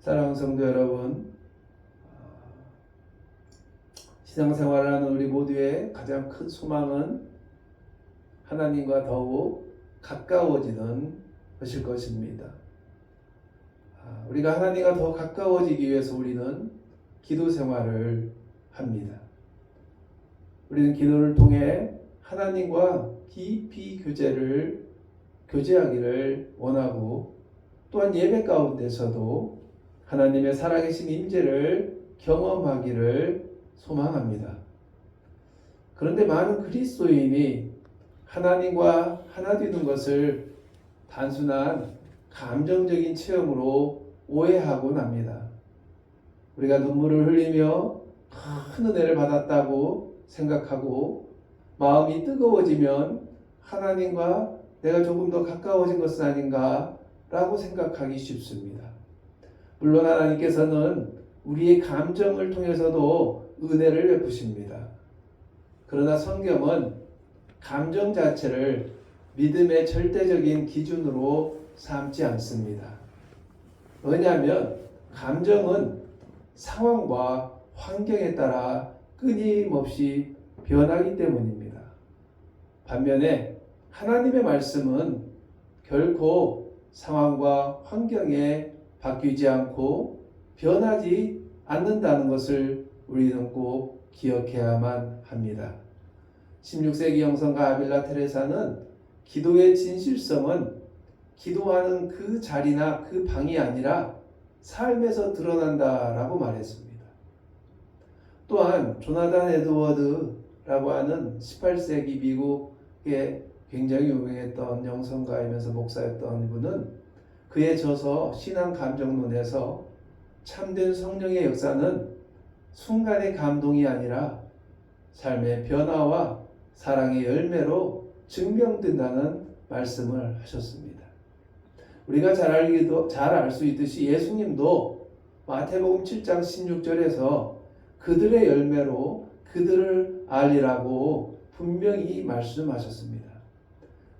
사랑하는 성도 여러분, 신앙생활을 하는 우리 모두의 가장 큰 소망은 하나님과 더욱 가까워지는 것일 것입니다. 우리가 하나님과 더 가까워지기 위해서 우리는 기도 생활을 합니다. 우리는 기도를 통해 하나님과 깊이 교제하기를 원하고, 또한 예배 가운데서도 하나님의 살아계신 임재를 경험하기를 소망합니다. 그런데 많은 그리스도인이 하나님과 하나 되는 것을 단순한 감정적인 체험으로 오해하곤 합니다. 우리가 눈물을 흘리며 큰 은혜를 받았다고 생각하고, 마음이 뜨거워지면 하나님과 내가 조금 더 가까워진 것은 아닌가 라고 생각하기 쉽습니다. 물론 하나님께서는 우리의 감정을 통해서도 은혜를 베푸십니다. 그러나 성경은 감정 자체를 믿음의 절대적인 기준으로 삼지 않습니다. 왜냐하면 감정은 상황과 환경에 따라 끊임없이 변하기 때문입니다. 반면에 하나님의 말씀은 결코 상황과 환경에 바뀌지 않고 변하지 않는다는 것을 우리는 꼭 기억해야만 합니다. 16세기 영성가 아빌라 테레사는 기도의 진실성은 기도하는 그 자리나 그 방이 아니라 삶에서 드러난다라고 말했습니다. 또한 조나단 에드워드라고 하는 18세기 미국의 굉장히 유명했던 영성가이면서 목사였던 이분은 그의 저서 신앙 감정론에서 참된 성령의 역사는 순간의 감동이 아니라 삶의 변화와 사랑의 열매로 증명된다는 말씀을 하셨습니다. 우리가 잘 알 수 있듯이 예수님도 마태복음 7장 16절에서 그들의 열매로 그들을 알리라고 분명히 말씀하셨습니다.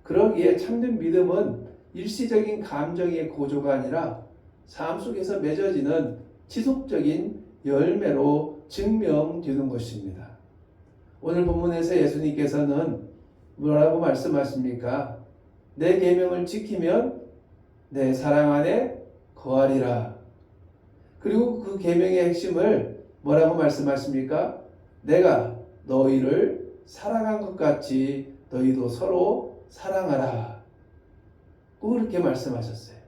그러기에 참된 믿음은 일시적인 감정의 고조가 아니라 삶 속에서 맺어지는 지속적인 열매로 증명되는 것입니다. 오늘 본문에서 예수님께서는 뭐라고 말씀하십니까? 내 계명을 지키면 내 사랑 안에 거하리라. 그리고 그 계명의 핵심을 뭐라고 말씀하십니까? 내가 너희를 사랑한 것 같이 너희도 서로 사랑하라. 그렇게 말씀하셨어요.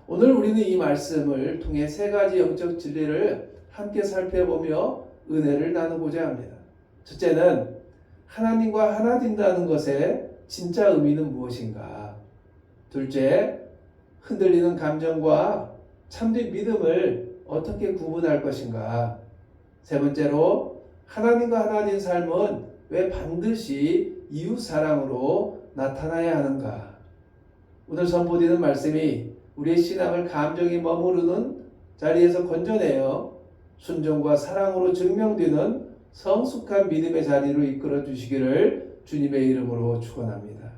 오늘 우리는 이 말씀을 통해 세 가지 영적 진리를 함께 살펴보며 은혜를 나누고자 합니다. 첫째는 하나님과 하나 된다는 것의 진짜 의미는 무엇인가? 둘째, 흔들리는 감정과 참된 믿음을 어떻게 구분할 것인가? 세 번째로, 하나님과 하나 된 삶은 왜 반드시 이웃 사랑으로 나타나야 하는가? 오늘 선포되는 말씀이 우리의 신앙을 감정이 머무르는 자리에서 건져내어 순종과 사랑으로 증명되는 성숙한 믿음의 자리로 이끌어 주시기를 주님의 이름으로 축원합니다.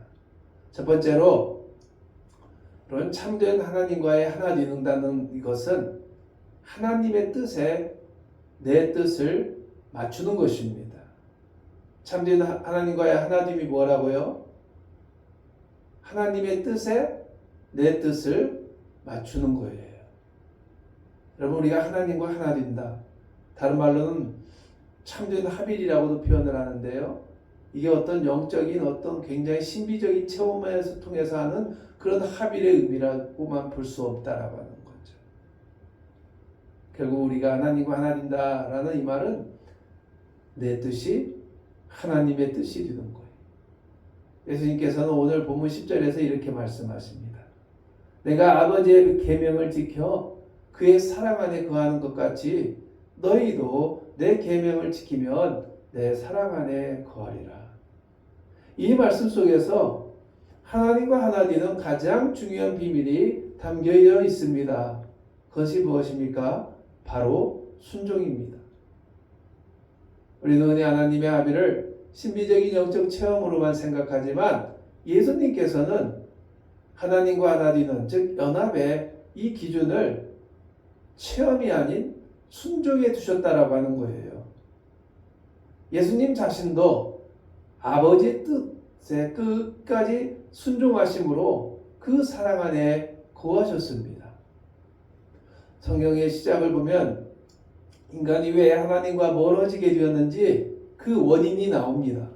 첫 번째로, 그런 참된 하나님과의 하나 되는다는 이것은 하나님의 뜻에 내 뜻을 맞추는 것입니다. 참된 하나님과의 하나됨이 뭐라고요? 하나님의 뜻에 내 뜻을 맞추는 거예요. 여러분, 우리가 하나님과 하나 된다. 다른 말로는 참된 합일이라고도 표현을 하는데요. 이게 어떤 영적인 어떤 굉장히 신비적인 체험에서 통해서 하는 그런 합일의 의미라고만 볼 수 없다라고 하는 거죠. 결국 우리가 하나님과 하나 된다라는 이 말은 내 뜻이 하나님의 뜻이 되는 거예요. 예수님께서는 오늘 본문 10절에서 이렇게 말씀하십니다. 내가 아버지의 계명을 지켜 그의 사랑 안에 거하는 것 같이 너희도 내 계명을 지키면 내 사랑 안에 거하리라. 이 말씀 속에서 하나님과 하나 되는 가장 중요한 비밀이 담겨 있습니다. 그것이 무엇입니까? 바로 순종입니다. 우리는 은혜 하나님의 합의를 신비적인 영적 체험으로만 생각하지만 예수님께서는 하나님과 하나 되는 즉 연합의 이 기준을 체험이 아닌 순종에 두셨다라고 하는 거예요. 예수님 자신도 아버지의 뜻에 끝까지 순종하심으로 그 사랑 안에 거하셨습니다. 성경의 시작을 보면 인간이 왜 하나님과 멀어지게 되었는지 그 원인이 나옵니다.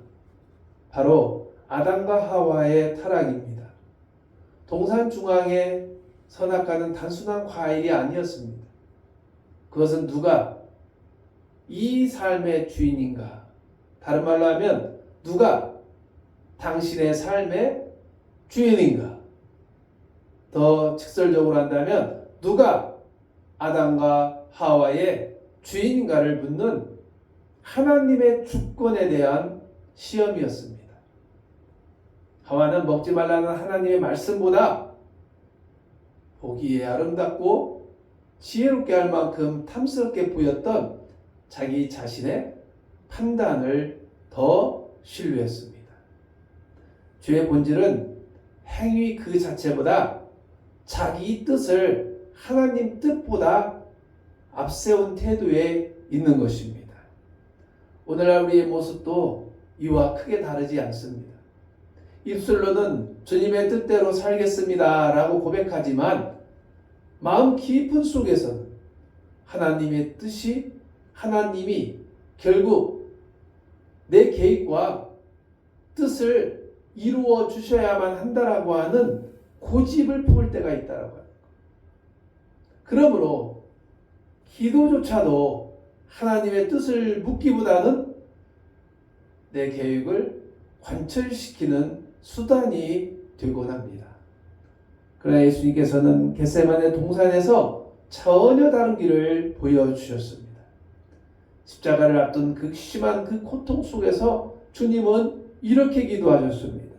바로 아담과 하와의 타락입니다. 동산 중앙의 선악과는 단순한 과일이 아니었습니다. 그것은 누가 이 삶의 주인인가? 다른 말로 하면 누가 당신의 삶의 주인인가? 더 직설적으로 한다면 누가 아담과 하와의 주인인가를 묻는 하나님의 주권에 대한 시험이었습니다. 하와는 먹지 말라는 하나님의 말씀보다 보기에 아름답고 지혜롭게 할 만큼 탐스럽게 보였던 자기 자신의 판단을 더 신뢰했습니다. 죄의 본질은 행위 그 자체보다 자기 뜻을 하나님 뜻보다 앞세운 태도에 있는 것입니다. 오늘날 우리의 모습도 이와 크게 다르지 않습니다. 입술로는 주님의 뜻대로 살겠습니다 라고 고백하지만 마음 깊은 속에서는 하나님의 뜻이 하나님이 결국 내 계획과 뜻을 이루어 주셔야만 한다라고 하는 고집을 품을 때가 있다라고 합니다. 그러므로 기도조차도 하나님의 뜻을 묻기보다는 내 계획을 관철시키는 수단이 되곤 합니다. 그러나 예수님께서는 겟세마네 동산에서 전혀 다른 길을 보여주셨습니다. 십자가를 앞둔 극심한 그 고통 속에서 주님은 이렇게 기도하셨습니다.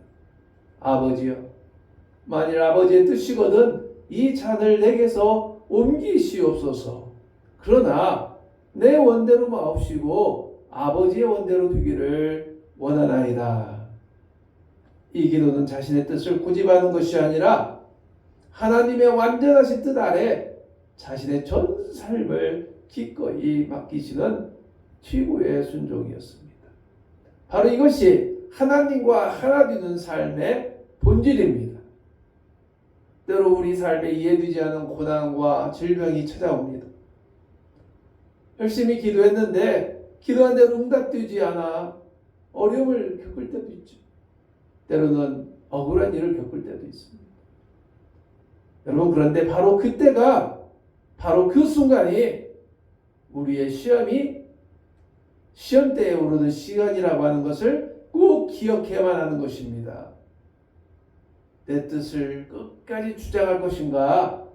아버지여, 만일 아버지의 뜻이거든 이 잔을 내게서 옮기시옵소서. 그러나 내 원대로 마옵시고 아버지의 원대로 되기를 원하나이다. 이 기도는 자신의 뜻을 고집하는 것이 아니라 하나님의 완전하신 뜻 아래 자신의 전 삶을 기꺼이 맡기시는 최고의 순종이었습니다. 바로 이것이 하나님과 하나 되는 삶의 본질입니다. 때로 우리 삶에 이해되지 않은 고난과 질병이 찾아옵니다. 열심히 기도했는데 기도한 대로 응답되지 않아 어려움을 겪을 때도 있죠. 때로는 억울한 일을 겪을 때도 있습니다. 여러분, 그런데 바로 그때가, 바로 그 순간이 우리의 시험대에 오르는 시간이라고 하는 것을 꼭 기억해야만 하는 것입니다. 내 뜻을 끝까지 주장할 것인가?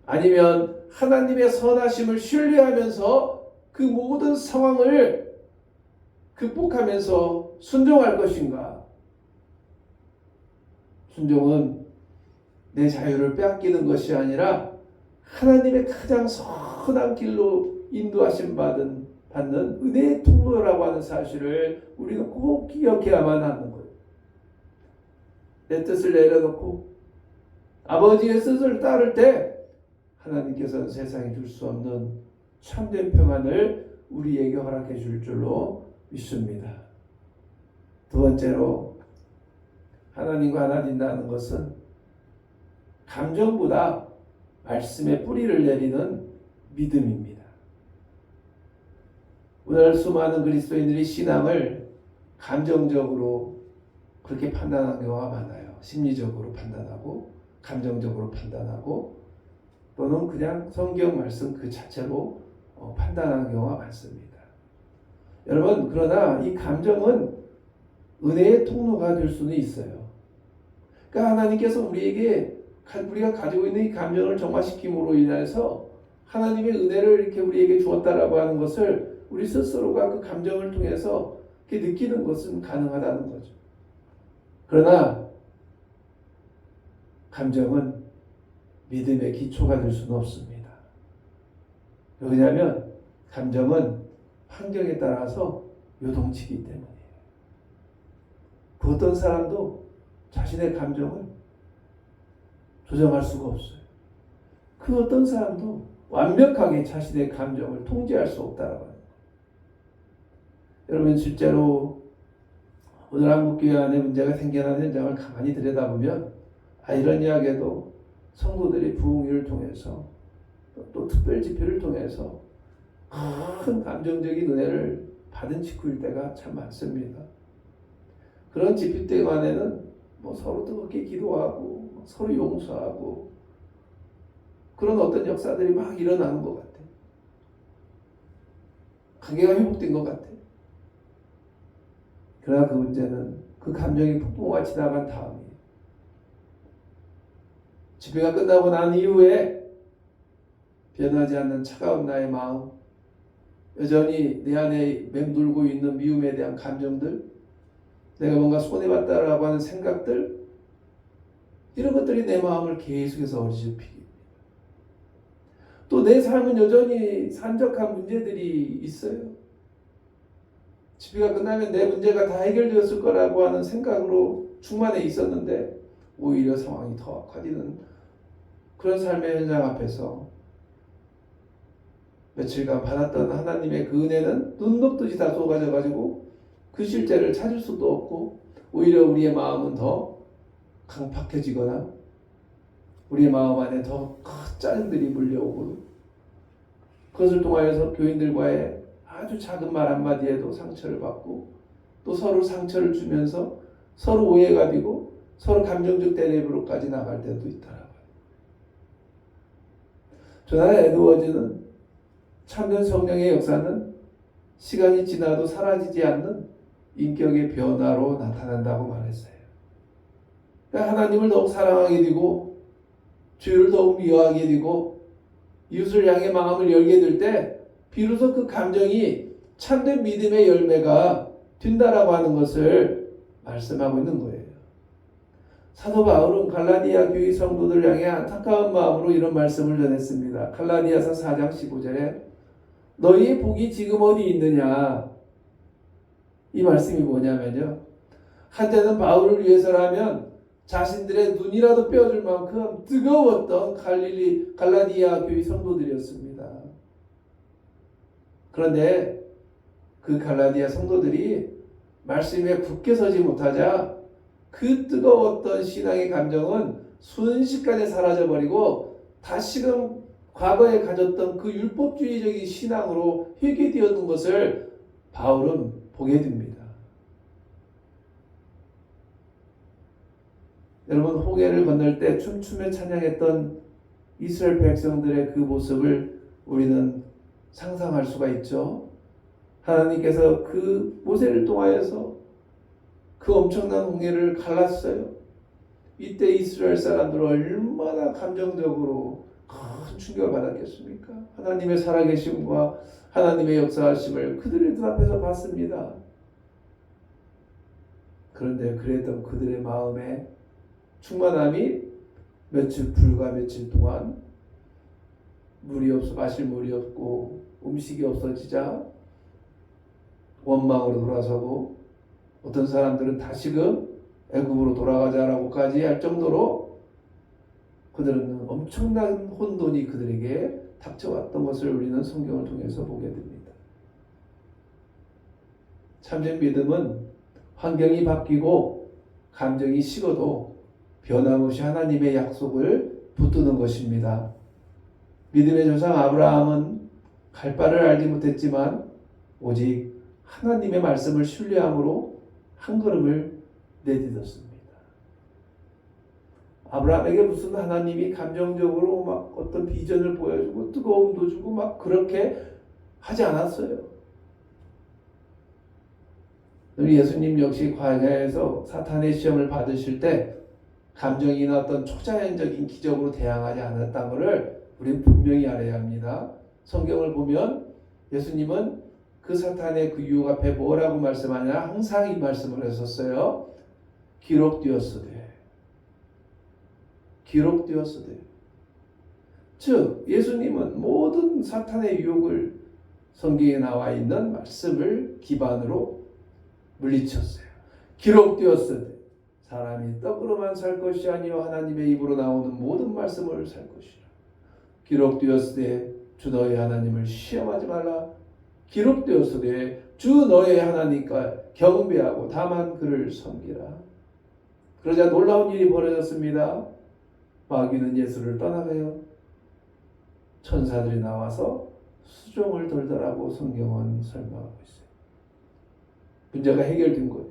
아니면 하나님의 선하심을 신뢰하면서 그 모든 상황을 극복하면서 순종할 것인가? 순종은 내 자유를 빼앗기는 것이 아니라 하나님의 가장 선한 길로 인도하심 받는 은혜의 통로라고 하는 사실을 우리가 꼭 기억해야만 하는 거예요. 내 뜻을 내려놓고 아버지의 뜻을 따를 때 하나님께서는 세상에 줄 수 없는 참된 평안을 우리에게 허락해 줄 줄로 믿습니다. 두 번째로 하나님과 하나 된다는 것은 감정보다 말씀의 뿌리를 내리는 믿음입니다. 오늘 수많은 그리스도인들이 신앙을 감정적으로 그렇게 판단하는 경우가 많아요. 심리적으로 판단하고 감정적으로 판단하고 또는 그냥 성경 말씀 그 자체로 판단하는 경우가 많습니다. 여러분, 그러나 이 감정은 은혜의 통로가 될 수는 있어요. 그러니까 하나님께서 우리가 가지고 있는 이 감정을 정화시킴으로 인해서 하나님의 은혜를 이렇게 우리에게 주었다라고 하는 것을 우리 스스로가 그 감정을 통해서 이렇게 느끼는 것은 가능하다는 거죠. 그러나 감정은 믿음의 기초가 될 수는 없습니다. 왜냐하면 감정은 환경에 따라서 요동치기 때문이에요. 그 어떤 사람도 자신의 감정을 조정할 수가 없어요. 그 어떤 사람도 완벽하게 자신의 감정을 통제할 수 없다라고 합니다. 여러분 실제로 오늘 한국교회 안에 문제가 생겨난 현장을 가만히 들여다보면 이런 성도들이 부흥회를 통해서 또 특별 집회를 통해서 큰 감정적인 은혜를 받은 직후일 때가 참 많습니다. 그런 집회 때만에는 서로 뜨겁게 기도하고 서로 용서하고 그런 어떤 역사들이 막 일어나는 것 같아요. 관계가 회복된 것 같아요. 그러나 그 문제는 그 감정이 폭풍우가 지나간 다음이에요. 집회가 끝나고 난 이후에 변하지 않는 차가운 나의 마음, 여전히 내 안에 맴돌고 있는 미움에 대한 감정들, 내가 뭔가 손해봤다라고 하는 생각들, 이런 것들이 내 마음을 계속해서 어지럽히게. 또 내 삶은 여전히 산적한 문제들이 있어요. 집회가 끝나면 내 문제가 다 해결되었을 거라고 하는 생각으로 충만해 있었는데 오히려 상황이 더 악화되는 그런 삶의 현장 앞에서 며칠간 받았던 하나님의 그 은혜는 눈 녹듯이 다 쏟아져가지고 그 실제를 찾을 수도 없고 오히려 우리의 마음은 더 강팍해지거나 우리의 마음 안에 더 큰 짜증들이 몰려오고 그것을 통하여서 교인들과의 아주 작은 말 한마디에도 상처를 받고 또 서로 상처를 주면서 서로 오해가 되고 서로 감정적 대립으로까지 나갈 때도 있더라고요. 조나 에드워즈는 참된 성령의 역사는 시간이 지나도 사라지지 않는 인격의 변화로 나타난다고 말했어요. 그러니까 하나님을 더욱 사랑하게 되고 주를 더욱 미워하게 되고 이웃을 향해 마음을 열게 될 때 비로소 그 감정이 참된 믿음의 열매가 된다라고 하는 것을 말씀하고 있는 거예요. 사도 바울은 갈라디아 교회 성도들 향해 안타까운 마음으로 이런 말씀을 전했습니다. 갈라디아서 4장 15절에 너희의 복이 지금 어디 있느냐. 이 말씀이 뭐냐면요. 한때는 바울을 위해서라면 자신들의 눈이라도 빼어줄 만큼 뜨거웠던 갈라디아 교회 성도들이었습니다. 그런데 그 갈라디아 성도들이 말씀에 굳게 서지 못하자 그 뜨거웠던 신앙의 감정은 순식간에 사라져버리고 다시금 과거에 가졌던 그 율법주의적인 신앙으로 회귀되었는 것을 바울은 보게 됩니다. 여러분 홍해를 건널 때 춤추며 찬양했던 이스라엘 백성들의 그 모습을 우리는 상상할 수가 있죠. 하나님께서 그 모세를 통하여서 그 엄청난 홍해를 갈랐어요. 이때 이스라엘 사람들은 얼마나 감정적으로 큰 충격을 받았겠습니까? 하나님의 살아계심과 하나님의 역사하심을 그들의 눈앞에서 봤습니다. 그런데 그랬던 그들의 마음에 충만함이 불과 며칠 동안 물이 없어 마실 물이 없고 음식이 없어지자 원망으로 돌아서고 어떤 사람들은 다시금 애굽으로 돌아가자라고까지 할 정도로 그들은 엄청난 혼돈이 그들에게 닥쳐왔던 것을 우리는 성경을 통해서 보게 됩니다. 참된 믿음은 환경이 바뀌고 감정이 식어도 변함없이 하나님의 약속을 붙드는 것입니다. 믿음의 조상 아브라함은 갈 바를 알지 못했지만 오직 하나님의 말씀을 신뢰함으로 한 걸음을 내딛었습니다. 아브라함에게 무슨 하나님이 감정적으로 막 어떤 비전을 보여주고 뜨거움도 주고 막 그렇게 하지 않았어요. 우리 예수님 역시 광야에서 사탄의 시험을 받으실 때 감정이나 어떤 초자연적인 기적으로 대항하지 않았다는 것을 우리는 분명히 알아야 합니다. 성경을 보면 예수님은 그 사탄의 그 유혹 앞에 뭐라고 말씀하냐 항상 이 말씀을 했었어요. 기록되었으되 즉 예수님은 모든 사탄의 유혹을 성경에 나와 있는 말씀을 기반으로 물리쳤어요. 기록되었으되 사람이 떡으로만 살 것이 아니요 하나님의 입으로 나오는 모든 말씀을 살 것이라. 기록되었으되 주 너의 하나님을 시험하지 말라. 기록되었으되 주 너의 하나님과 경배하고 다만 그를 섬기라. 그러자 놀라운 일이 벌어졌습니다. 마귀는 예수를 떠나가요. 천사들이 나와서 수종을 돌더라고 성경은 설명하고 있어요. 문제가 해결된 거예요.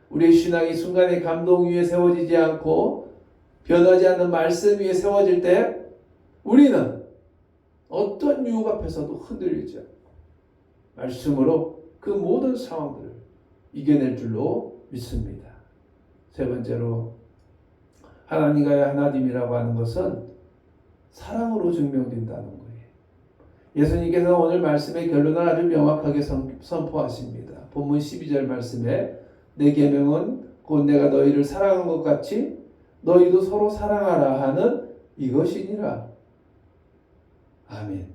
우리의 신앙이 순간의 감동 위에 세워지지 않고 변하지 않는 말씀 위에 세워질 때 우리는 어떤 유혹 앞에서도 흔들리지 않고 말씀으로 그 모든 상황들을 이겨낼 줄로 믿습니다. 세 번째로 하나님과의 하나됨이라고 하는 것은 사랑으로 증명된다는 거예요. 예수님께서 오늘 말씀의 결론을 아주 명확하게 선포하십니다. 본문 12절 말씀에 내 계명은 곧 내가 너희를 사랑한 것 같이 너희도 서로 사랑하라 하는 이것이니라. 아멘.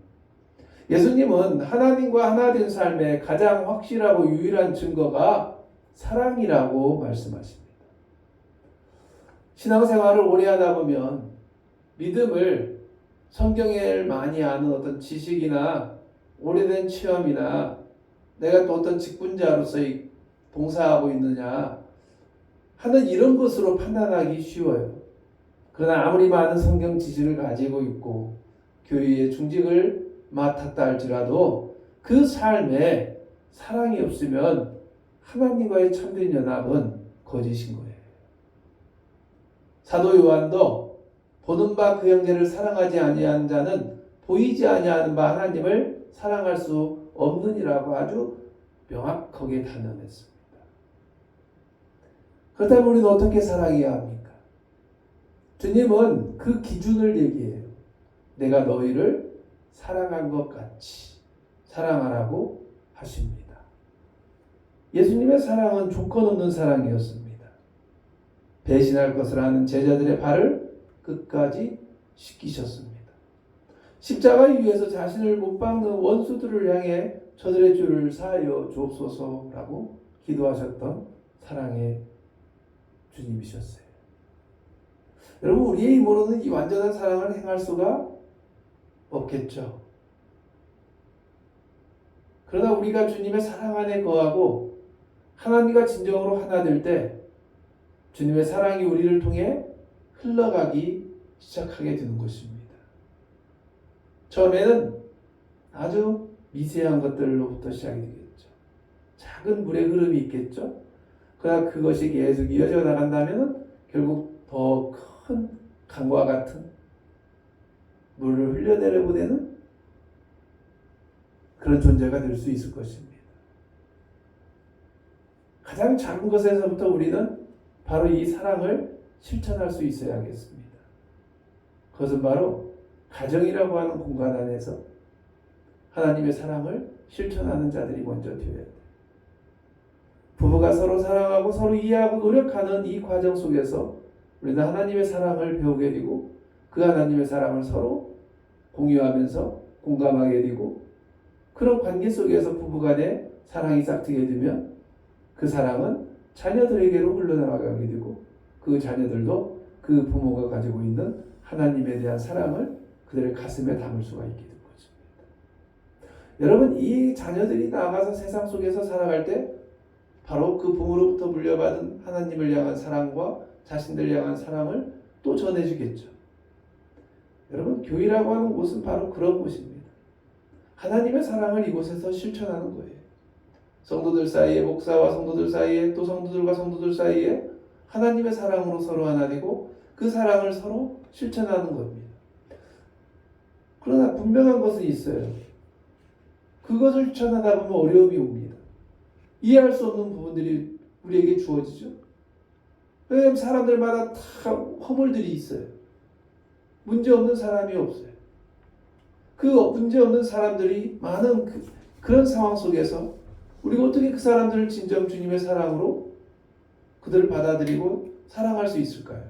예수님은 하나님과 하나 된 삶의 가장 확실하고 유일한 증거가 사랑이라고 말씀하십니다. 신앙생활을 오래 하다 보면 믿음을 성경을 많이 아는 어떤 지식이나 오래된 체험이나 내가 또 어떤 직분자로서 봉사하고 있느냐 하는 이런 것으로 판단하기 쉬워요. 그러나 아무리 많은 성경 지식을 가지고 있고 교회의 중직을 맡았다 할지라도 그 삶에 사랑이 없으면 하나님과의 참된 연합은 거짓인 거예요. 사도 요한도 보는 바 그 형제를 사랑하지 아니하는 자는 보이지 아니하는 바 하나님을 사랑할 수 없느니라고 아주 명확하게 단언했습니다. 그렇다면 우리는 어떻게 사랑해야 합니까? 주님은 그 기준을 얘기해요. 내가 너희를 사랑한 것 같이 사랑하라고 하십니다. 예수님의 사랑은 조건 없는 사랑이었습니다. 배신할 것을 아는 제자들의 발을 끝까지 씻기셨습니다. 십자가 위에서 자신을 못 박는 원수들을 향해 저들의 죄를 사하여 주옵소서라고 기도하셨던 사랑의 주님이셨어요. 여러분, 우리의 힘으로는 이 완전한 사랑을 행할 수가 없겠죠. 그러나 우리가 주님의 사랑 안에 거하고 하나님과 진정으로 하나 될 때 주님의 사랑이 우리를 통해 흘러가기 시작하게 되는 것입니다. 처음에는 아주 미세한 것들로부터 시작이 되겠죠. 작은 물의 흐름이 있겠죠. 그러나 그것이 계속 이어져 나간다면 결국 더 큰 강과 같은 물을 흘려내려 보내는 그런 존재가 될 수 있을 것입니다. 가장 작은 것에서부터 우리는 바로 이 사랑을 실천할 수 있어야겠습니다. 그것은 바로 가정이라고 하는 공간 안에서 하나님의 사랑을 실천하는 자들이 먼저 되어야 돼요. 부부가 서로 사랑하고 서로 이해하고 노력하는 이 과정 속에서 우리는 하나님의 사랑을 배우게 되고 그 하나님의 사랑을 서로 공유하면서 공감하게 되고 그런 관계 속에서 부부간에 사랑이 싹트게 되면 그 사랑은 자녀들에게로 흘러나가게 되고 그 자녀들도 그 부모가 가지고 있는 하나님에 대한 사랑을 그들의 가슴에 담을 수가 있게 된 것입니다. 여러분, 이 자녀들이 나아가서 세상 속에서 살아갈 때 바로 그 부모로부터 물려받은 하나님을 향한 사랑과 자신들 향한 사랑을 또 전해주겠죠. 여러분, 교회라고 하는 곳은 바로 그런 곳입니다. 하나님의 사랑을 이곳에서 실천하는 거예요. 성도들 사이에, 목사와 성도들 사이에, 또 성도들과 성도들 사이에 하나님의 사랑으로 서로 하나 되고 그 사랑을 서로 실천하는 겁니다. 그러나 분명한 것은 있어요. 그것을 실천하다 보면 어려움이 옵니다. 이해할 수 없는 부분들이 우리에게 주어지죠. 왜냐하면 사람들마다 다 허물들이 있어요. 문제 없는 사람이 없어요. 그 문제 없는 사람들이 많은 그런 상황 속에서 우리가 어떻게 그 사람들을 진정 주님의 사랑으로 그들을 받아들이고 사랑할 수 있을까요?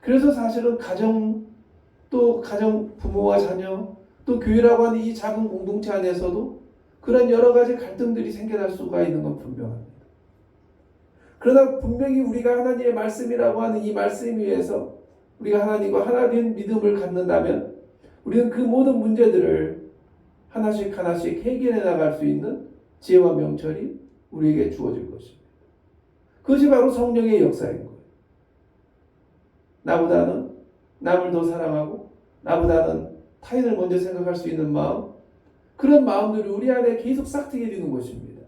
그래서 사실은 가정, 또 가정 부모와 자녀, 또 교회라고 하는 이 작은 공동체 안에서도 그런 여러 가지 갈등들이 생겨날 수가 있는 건 분명합니다. 그러나 분명히 우리가 하나님의 말씀이라고 하는 이 말씀 위에서 우리가 하나님과 하나 된 믿음을 갖는다면 우리는 그 모든 문제들을 하나씩 하나씩 해결해 나갈 수 있는 지혜와 명철이 우리에게 주어질 것입니다. 그것이 바로 성령의 역사인 거예요. 나보다는 남을 더 사랑하고 나보다는 타인을 먼저 생각할 수 있는 마음, 그런 마음들이 우리 안에 계속 싹트게 되는 것입니다.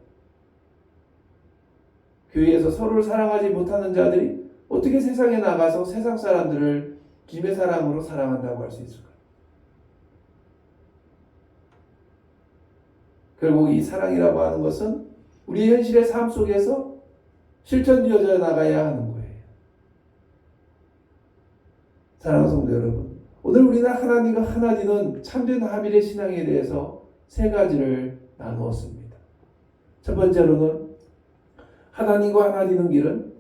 교회에서 서로를 사랑하지 못하는 자들이 어떻게 세상에 나가서 세상 사람들을 주님의 사랑으로 사랑한다고 할 수 있을까요? 결국 이 사랑이라고 하는 것은 우리 현실의 삶 속에서 실천되어져 나가야 하는 거예요. 사랑하는 성도 여러분, 오늘 우리는 하나님과 하나 되는 참된 합일의 신앙에 대해서 세 가지를 나누었습니다. 첫 번째로는 하나님과 하나 되는 길은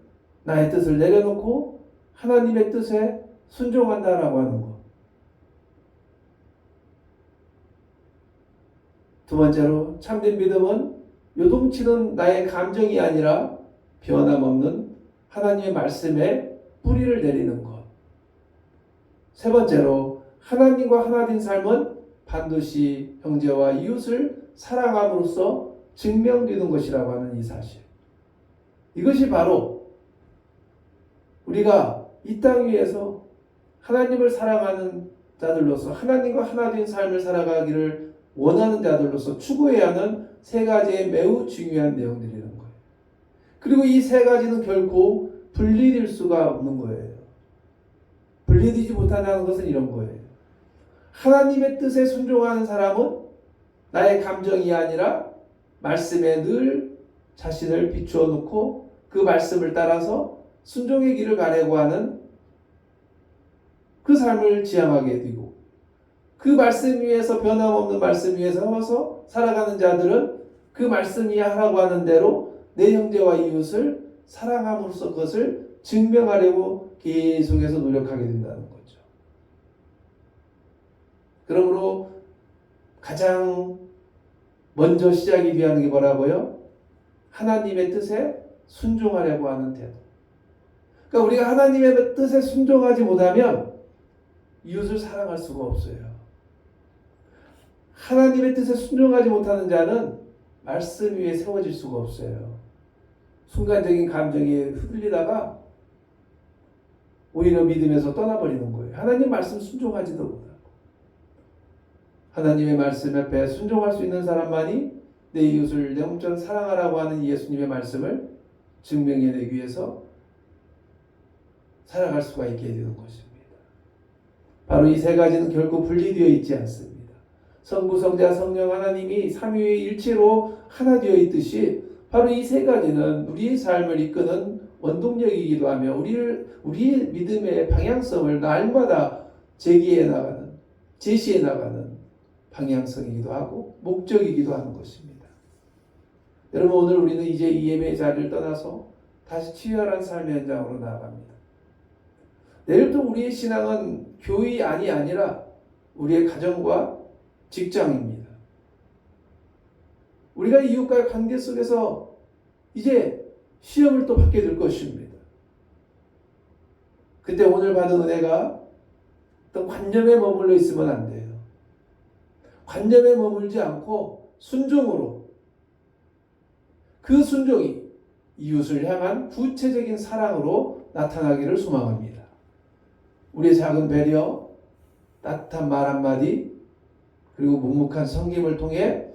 나의 뜻을 내려놓고 하나님의 뜻에 순종한다라고 하는 것. 두 번째로 참된 믿음은 요동치는 나의 감정이 아니라 변함없는 하나님의 말씀에 뿌리를 내리는 것. 세 번째로 하나님과 하나 된 삶은 반드시 형제와 이웃을 사랑함으로써 증명되는 것이라고 하는 이 사실. 이것이 바로 우리가 이 땅 위에서 하나님을 사랑하는 자들로서 하나님과 하나 된 삶을 살아가기를 원하는 자들로서 추구해야 하는 세 가지의 매우 중요한 내용들이라는 거예요. 그리고 이 세 가지는 결코 분리될 수가 없는 거예요. 분리되지 못한다는 것은 이런 거예요. 하나님의 뜻에 순종하는 사람은 나의 감정이 아니라 말씀에 늘 자신을 비추어 놓고 그 말씀을 따라서 순종의 길을 가려고 하는 그 삶을 지향하게 되고, 그 말씀 위에서 변함없는 말씀 위에서 서서 살아가는 자들은 그 말씀 위에 하라고 하는 대로 내 형제와 이웃을 사랑함으로써 그것을 증명하려고 계속해서 노력하게 된다는 거죠. 그러므로 가장 먼저 시작이 되어야 하는 게 뭐라고요? 하나님의 뜻에 순종하려고 하는 태도. 그러니까 우리가 하나님의 뜻에 순종하지 못하면 이웃을 사랑할 수가 없어요. 하나님의 뜻에 순종하지 못하는 자는 말씀 위에 세워질 수가 없어요. 순간적인 감정에 흔들리다가 오히려 믿음에서 떠나버리는 거예요. 하나님 말씀 순종하지도 못하고. 하나님의 말씀 앞에 순종할 수 있는 사람만이 내 이웃을 내 몸처럼 사랑하라고 하는 예수님의 말씀을 증명해내기 위해서 살아갈 수가 있게 되는 것입니다. 바로 이 세 가지는 결코 분리되어 있지 않습니다. 성부, 성자, 성령 하나님이 삼위의 일체로 하나 되어 있듯이 바로 이 세 가지는 우리의 삶을 이끄는 원동력이기도 하며 우리의 믿음의 방향성을 날마다 제시해 나가는 방향성이기도 하고 목적이기도 하는 것입니다. 여러분, 오늘 우리는 이제 이 예배의 자리를 떠나서 다시 치열한 삶의 현장으로 나아갑니다. 내일부터 우리의 신앙은 교회 안이 아니라 우리의 가정과 직장입니다. 우리가 이웃과의 관계 속에서 이제 시험을 또 받게 될 것입니다. 그때 오늘 받은 은혜가 또 관념에 머물러 있으면 안 돼요. 관념에 머물지 않고 순종으로, 그 순종이 이웃을 향한 구체적인 사랑으로 나타나기를 소망합니다. 우리의 작은 배려, 따뜻한 말 한마디, 그리고 묵묵한 섬김을 통해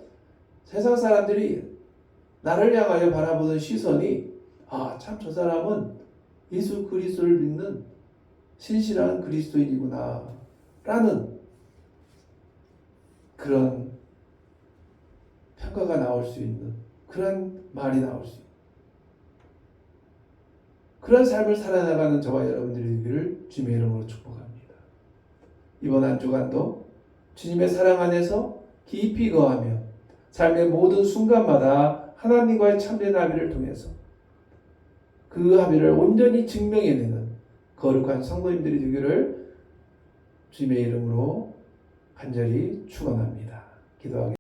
세상 사람들이 나를 향하여 바라보는 시선이 참 저 사람은 예수 그리스도를 믿는 신실한 그리스도인이구나 라는 그런 평가가 나올 수 있는, 그런 말이 나올 수 있는, 그런 삶을 살아나가는 저와 여러분들이 되기를 주님의 이름으로 축복합니다. 이번 한 주간도 주님의 사랑 안에서 깊이 거하며 삶의 모든 순간마다 하나님과의 참된 합의를 통해서 그 합의를 온전히 증명해내는 거룩한 성도님들이 되기를 주님의 이름으로 간절히 축원합니다. 기도하겠습니다.